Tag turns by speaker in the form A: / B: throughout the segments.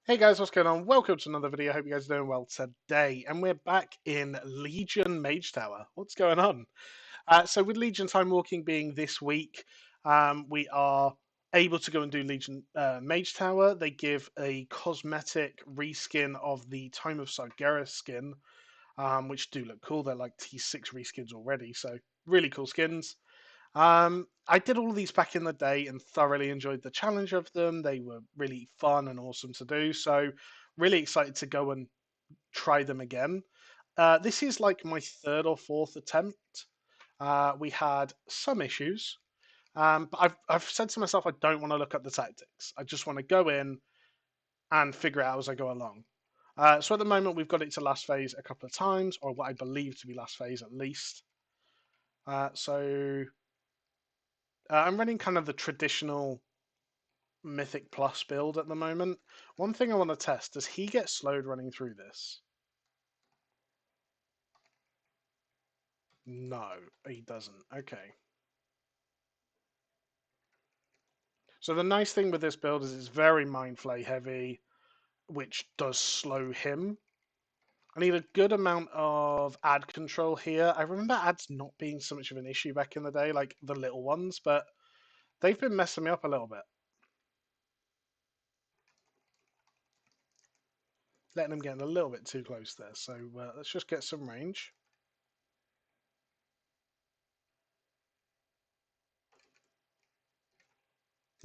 A: Hey guys, what's going on? Welcome to another video. Hope you guys are doing well today. And we're back in Legion Mage Tower. What's going on? So with Legion Time Walking being this week, we are able to go and do Legion Mage Tower. They give a cosmetic reskin of the Time of Sargeras skin, which do look cool. They're like T6 reskins already, so really cool skins. I did all of these back in the day and thoroughly enjoyed the challenge of them. They were really fun and awesome to do. So, really excited to go and try them again. This is like my third or fourth attempt. We had some issues, but I've said to myself I don't want to look up the tactics. I just want to go in and figure it out as I go along. So at the moment we've got it to last phase a couple of times, or what I believe to be last phase at least. So I'm running kind of the traditional Mythic Plus build at the moment. One thing I want to test, does he get slowed running through this? No, he doesn't. Okay. So the nice thing with this build is it's very Mind Flay heavy, which does slow him. I need a good amount of ad control here. I remember ads not being so much of an issue back in the day, like the little ones, but they've been messing me up a little bit. Letting them get a little bit too close there. So let's just get some range.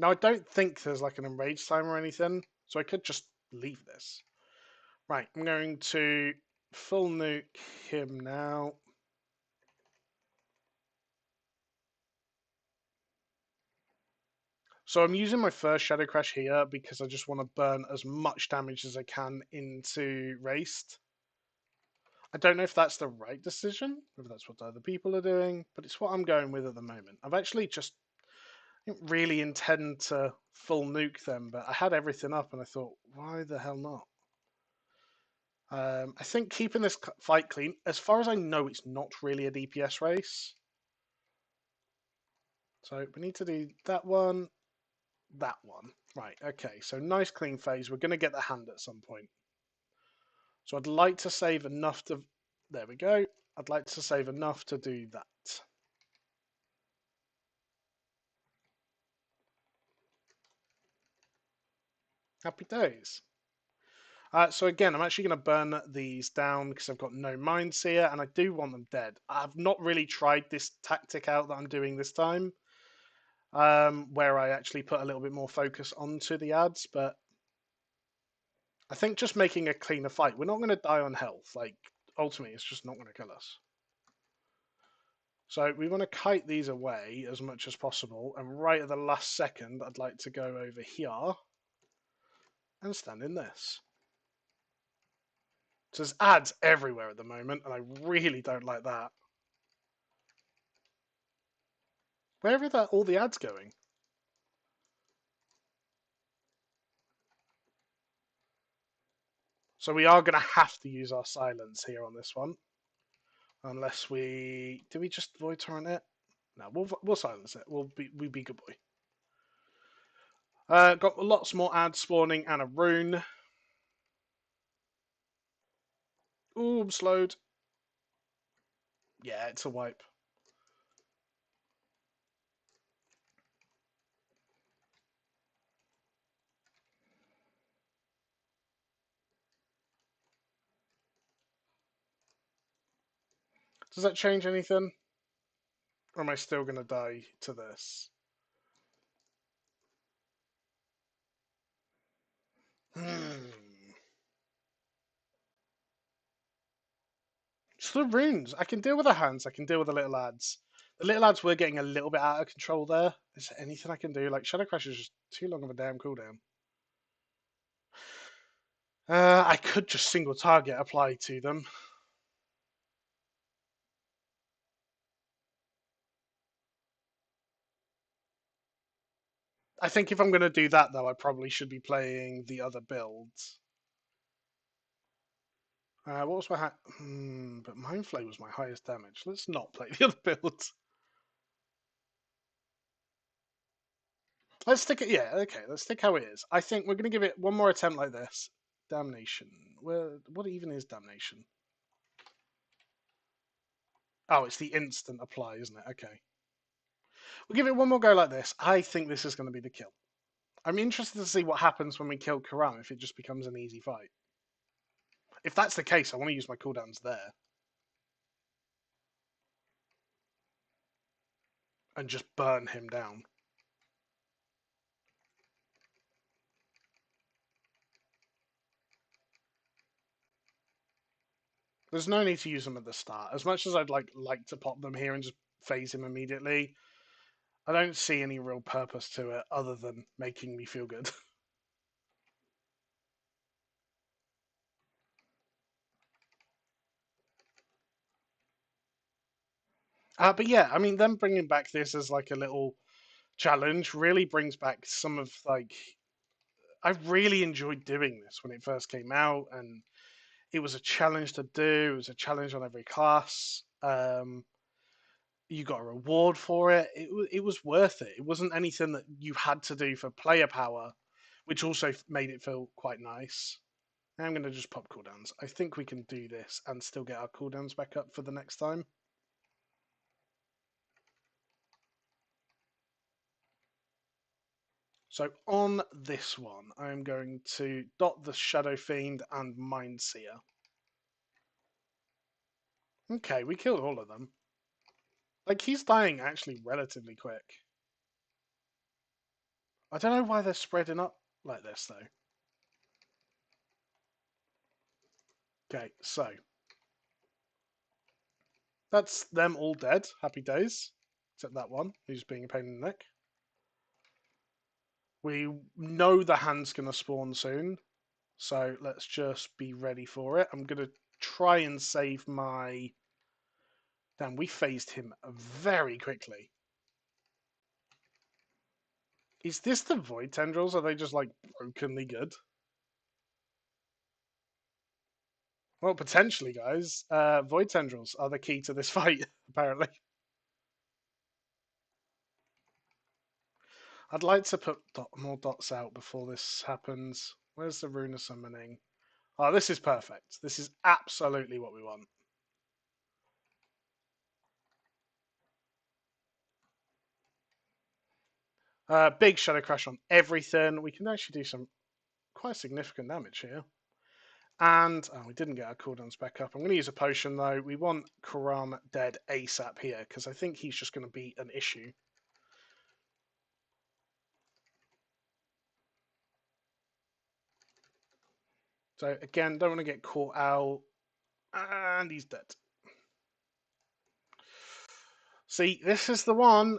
A: Now, I don't think there's like an enrage time or anything, so I could just leave this. Right, I'm going to full nuke him now. So I'm using my first Shadow Crash here because I just want to burn as much damage as I can into Raced. I don't know if that's the right decision, if that's what other people are doing, but it's what I'm going with at the moment. I've actually just I didn't really intend to full nuke them, but I had everything up and I thought, why the hell not? I think keeping this fight clean, as far as I know, it's not really a DPS race. So we need to do that one, that one. Right, okay, so nice clean phase. We're going to get the hand at some point. So I'd like to save enough to... There we go. I'd like to save enough to do that. Happy days. So again, I'm actually going to burn these down because I've got no mines here, and I do want them dead. I've not really tried this tactic out that I'm doing this time, where I actually put a little bit more focus onto the ads, but I think just making a cleaner fight. We're not going to die on health. Like, ultimately, it's just not going to kill us. So we want to kite these away as much as possible, and right at the last second, I'd like to go over here and stand in this. So there's ads everywhere at the moment, and I really don't like that. Where are all the ads going? So we are going to have to use our silence here on this one. Unless we... Do we just void torrent it? No, we'll silence it. We'll be good boy. Got lots more ads spawning and a rune. Ooh, I'm slowed. Yeah, it's a wipe. Does that change anything? Or am I still going to die to this? So the runes. I can deal with the hands. I can deal with the little ads. The little ads were getting a little bit out of control there. Is there anything I can do? Like, Shadow Crash is just too long of a damn cooldown. I could just single target apply to them. I think if I'm going to do that, though, I probably should be playing the other builds. What was my... but Mind Flay was my highest damage. Let's not play the other builds. Let's stick it. Yeah, okay. Let's stick how it is. I think we're going to give it one more attempt like this. Damnation. What even is damnation? Oh, it's the instant apply, isn't it? Okay. We'll give it one more go like this. I think this is going to be the kill. I'm interested to see what happens when we kill Karam if it just becomes an easy fight. If that's the case, I want to use my cooldowns there. And just burn him down. There's no need to use them at the start. As much as I'd like to pop them here and just phase him immediately, I don't see any real purpose to it other than making me feel good. But yeah, I mean, them bringing back this as like a little challenge really brings back some of like I really enjoyed doing this when it first came out, and it was a challenge to do. It was a challenge on every class. You got a reward for it. It was worth it. It wasn't anything that you had to do for player power, which also made it feel quite nice. Now I'm going to just pop cooldowns. I think we can do this and still get our cooldowns back up for the next time. So on this one, I'm going to dot the Shadow Fiend and Mindseer. Okay, we killed all of them. Like, he's dying actually relatively quick. I don't know why they're spreading up like this, though. Okay, so. That's them all dead. Happy days. Except that one, who's being a pain in the neck. We know the hand's going to spawn soon, so let's just be ready for it. I'm going to try and save my... Damn, we phased him very quickly. Is this the Void Tendrils? Are they just, like, brokenly good? Well, potentially, guys. Void Tendrils are the key to this fight, apparently. I'd like to put more dots out before this happens. Where's the Runa Summoning? Oh, this is perfect. This is absolutely what we want. Big Shadow Crash on everything. We can actually do some quite significant damage here. And we didn't get our cooldowns back up. I'm going to use a potion, though. We want Karam dead ASAP here, because I think he's just going to be an issue. So, again, don't want to get caught out. And he's dead. See, this is the one.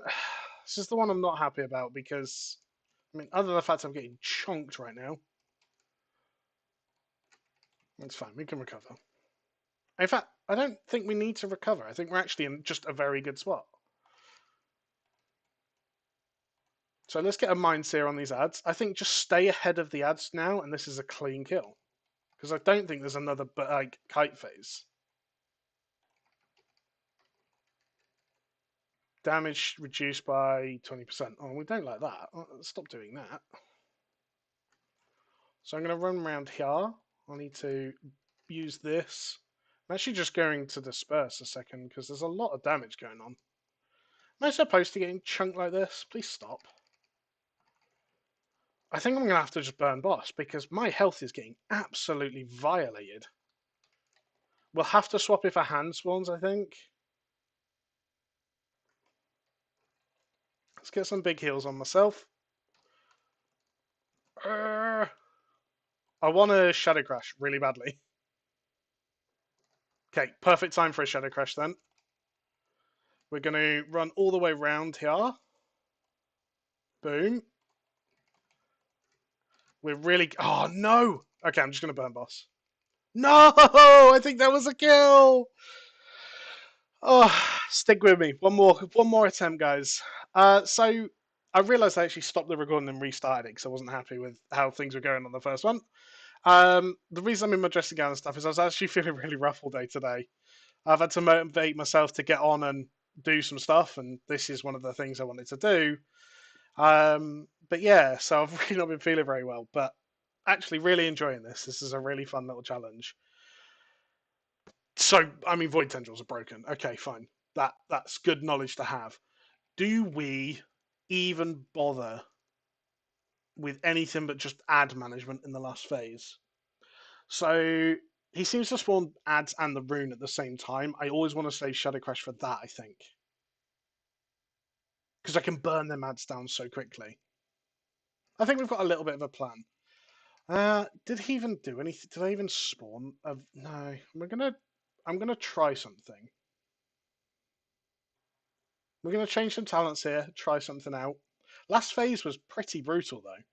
A: This is the one I'm not happy about because, I mean, other than the fact I'm getting chunked right now, it's fine. We can recover. In fact, I don't think we need to recover. I think we're actually in just a very good spot. So let's get a Mind Seer on these ads. I think just stay ahead of the ads now, and this is a clean kill. Because I don't think there's another like kite phase. Damage reduced by 20%. Oh, we don't like that. Stop doing that. So I'm going to run around here. I need to use this. I'm actually just going to disperse a second because there's a lot of damage going on. Am I supposed to get chunked like this? Please stop. I think I'm going to have to just burn boss because my health is getting absolutely violated. We'll have to swap it for hand spawns, I think. Let's get some big heals on myself. I want a Shadow Crash really badly. Okay, perfect time for a Shadow Crash then. We're going to run all the way around here. Boom. We're really... Oh, no! Okay, I'm just going to burn boss. No! I think that was a kill! Oh, stick with me. One more attempt, guys. So I realised I actually stopped the recording and restarted it because I wasn't happy with how things were going on the first one. The reason I'm in my dressing gown and stuff is I was actually feeling really rough all day today. I've had to motivate myself to get on and do some stuff, and this is one of the things I wanted to do. But yeah, so I've really not been feeling very well, but actually really enjoying this. This is a really fun little challenge. So, I mean, void tendrils are broken. Okay, fine. That's good knowledge to have. Do we even bother with anything but just ad management in the last phase? So he seems to spawn ads and the rune at the same time. I always want to save Shadow Crash for that, I think. Because I can burn them ads down so quickly. I think we've got a little bit of a plan. Did he even do anything? Did I even spawn? No. I'm gonna try something. We're gonna change some talents here. Try something out. Last phase was pretty brutal though.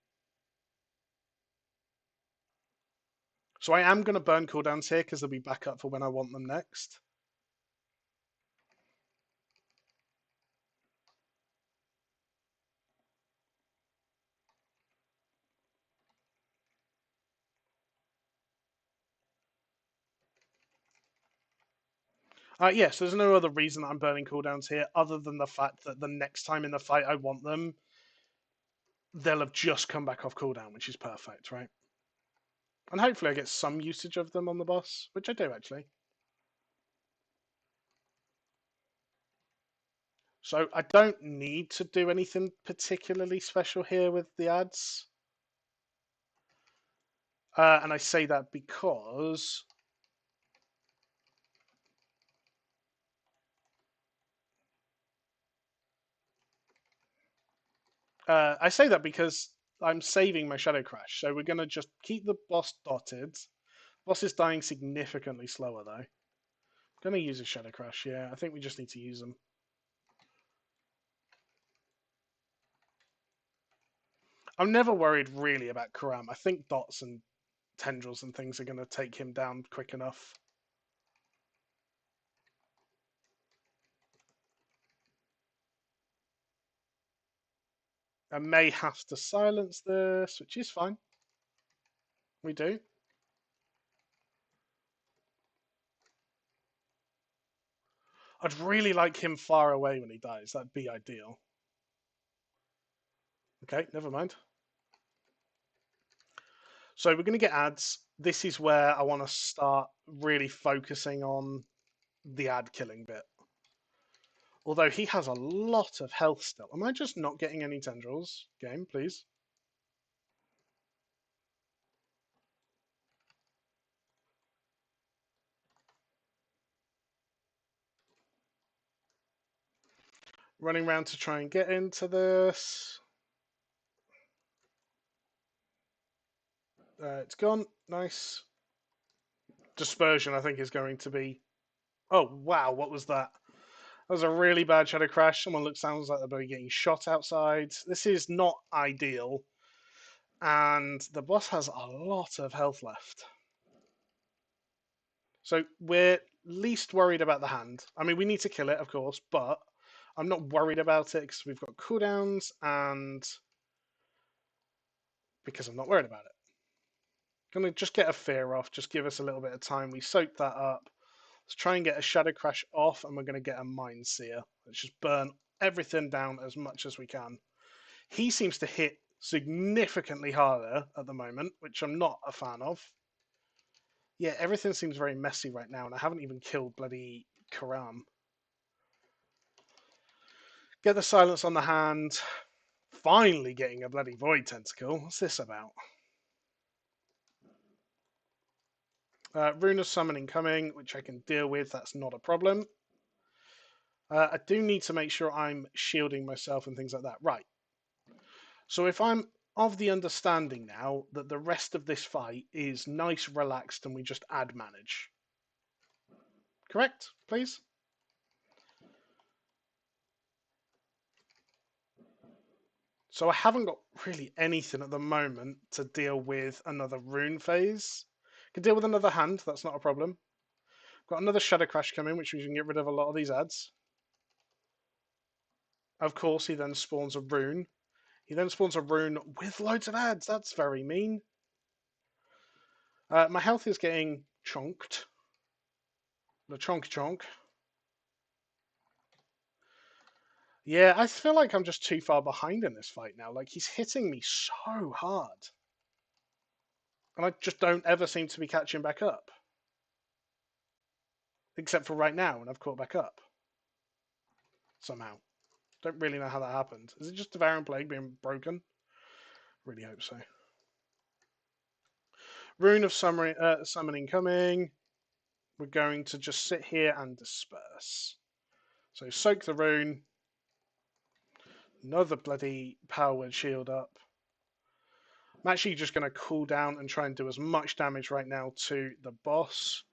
A: So I am gonna burn cooldowns here because they'll be back up for when I want them next. Yes, there's no other reason I'm burning cooldowns here other than the fact that the next time in the fight I want them, they'll have just come back off cooldown, which is perfect, right? And hopefully I get some usage of them on the boss, which I do actually. So I don't need to do anything particularly special here with the ads. And I say that because I'm saving my Shadow Crash. So we're going to just keep the boss dotted. Boss is dying significantly slower though. Going to use a Shadow Crash. Yeah, I think we just need to use them. I'm never worried really about Karam. I think dots and tendrils and things are going to take him down quick enough. I may have to silence this, which is fine. We do. I'd really like him far away when he dies. That'd be ideal. Okay, never mind. So we're going to get ads. This is where I want to start really focusing on the ad killing bit. Although he has a lot of health still. Am I just not getting any tendrils? Game, please. Running around to try and get into this. It's gone. Nice. Dispersion, I think, is going to be... Oh, wow, what was that? That was a really bad Shadow Crash. Someone sounds like they're getting shot outside. This is not ideal. And the boss has a lot of health left. So we're least worried about the hand. I mean, we need to kill it, of course, but I'm not worried about it because we've got cooldowns and because I'm not worried about it. Gonna just get a fear off, just give us a little bit of time. We soak that up. Let's try and get a Shadow Crash off, and we're gonna get a Mind Seer. Let's just burn everything down as much as we can. He seems to hit significantly harder at the moment, which I'm not a fan of. Yeah, everything seems very messy right now, and I haven't even killed bloody Karam. Get the silence on the hand. Finally getting a bloody Void Tentacle. What's this about? Rune of Summoning coming, which I can deal with. That's not a problem. I do need to make sure I'm shielding myself and things like that. Right. So if I'm of the understanding now that the rest of this fight is nice, relaxed, and we just ad manage. Correct, please? So I haven't got really anything at the moment to deal with another rune phase. Can deal with another hand, that's not a problem. Got another Shadow Crash coming, which means we can get rid of a lot of these ads. Of course, he then spawns a rune. He then spawns a rune with loads of ads. That's very mean. My health is getting chonked. The chonk chonk. Yeah, I feel like I'm just too far behind in this fight now. Like, he's hitting me so hard. And I just don't ever seem to be catching back up. Except for right now, when I've caught back up. Somehow. Don't really know how that happened. Is it just Devouring Plague being broken? Really hope so. Rune of Summoning coming. We're going to just sit here and disperse. So soak the rune. Another bloody power word shield up. I'm actually just going to cool down and try and do as much damage right now to the boss.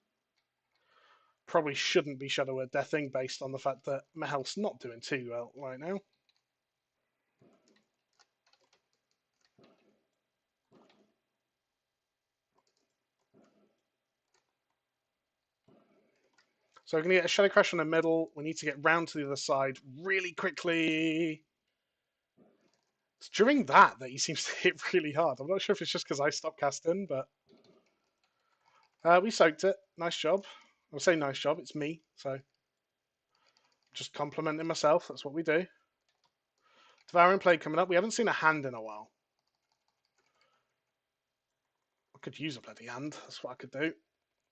A: Probably shouldn't be Shadow Word Deathing based on the fact that my health's not doing too well right now. So we're going to get a Shadow Crash in the middle. We need to get round to the other side really quickly. It's during that he seems to hit really hard. I'm not sure if it's just because I stopped casting, but we soaked it. Nice job. I'll say nice job. It's me, so just complimenting myself. That's what we do. Devouring Plague coming up. We haven't seen a hand in a while. I could use a bloody hand. That's what I could do.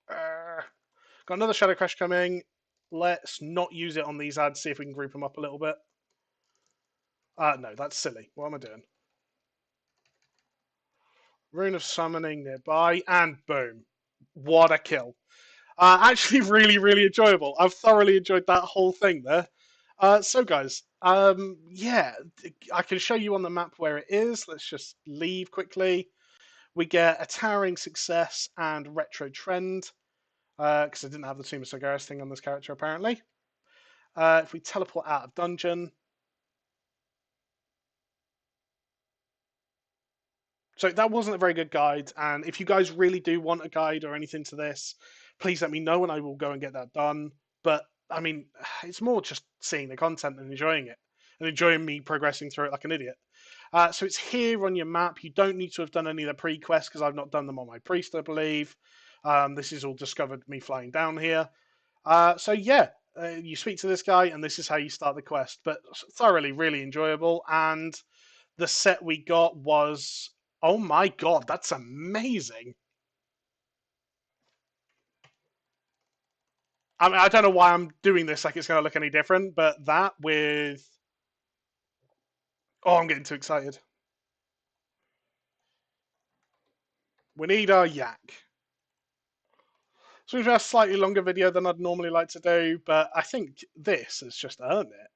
A: Got another Shadow Crash coming. Let's not use it on these ads. See if we can group them up a little bit. No, that's silly. What am I doing? Rune of Summoning nearby, and boom. What a kill. Actually, really, really enjoyable. I've thoroughly enjoyed that whole thing there. So, guys, yeah, I can show you on the map where it is. Let's just leave quickly. We get a Towering Success and Retro Trend, because I didn't have the Tomb of Sargeras thing on this character, apparently. If we teleport out of dungeon, so that wasn't a very good guide, and if you guys really do want a guide or anything to this, please let me know and I will go and get that done. But I mean, it's more just seeing the content and enjoying it, and enjoying me progressing through it like an idiot. So it's here on your map. You don't need to have done any of the pre-quests because I've not done them on my priest, I believe. This is all discovered me flying down here. So yeah, you speak to this guy, and this is how you start the quest. But thoroughly, really enjoyable, and the set we got was, oh my god, that's amazing. I mean, I don't know why I'm doing this like it's going to look any different, but that with... Oh, I'm getting too excited. We need our yak. So we've got a slightly longer video than I'd normally like to do, but I think this has just earned it.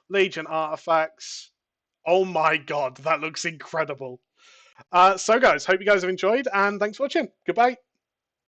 A: Legion artifacts. Oh my god, that looks incredible. So guys, hope you guys have enjoyed, and thanks for watching. Goodbye.